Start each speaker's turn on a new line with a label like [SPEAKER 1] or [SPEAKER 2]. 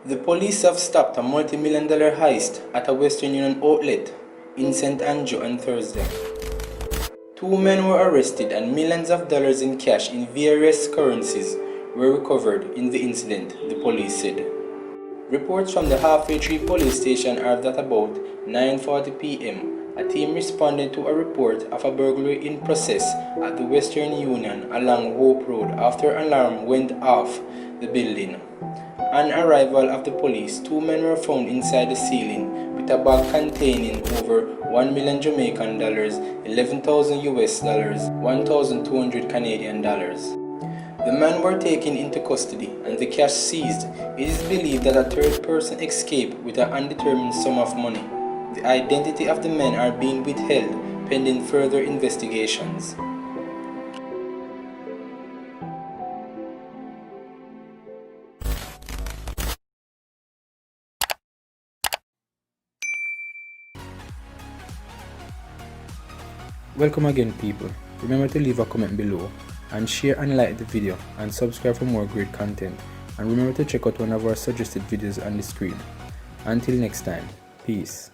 [SPEAKER 1] The police have stopped a multi-million-dollar heist at a Western Union outlet in St. Andrew on Thursday. Two men were arrested and millions of dollars in cash in various currencies were recovered in the incident, the police said. Reports from the Halfway Tree police station are that about 9:40 p.m., a team responded to a report of a burglary in process at the Western Union along Hope Road after an alarm went off the building. On arrival of the police, two men were found inside the ceiling with a bag containing over 1 million Jamaican dollars, 11,000 US dollars, 1,200 Canadian dollars. The men were taken into custody and the cash seized. It is believed that a third person escaped with an undetermined sum of money. The identity of the men are being withheld pending further investigations. Welcome again, people. Remember to leave a comment below and share and like the video and subscribe for more great content, and remember to check out one of our suggested videos on the screen. Until next time, peace.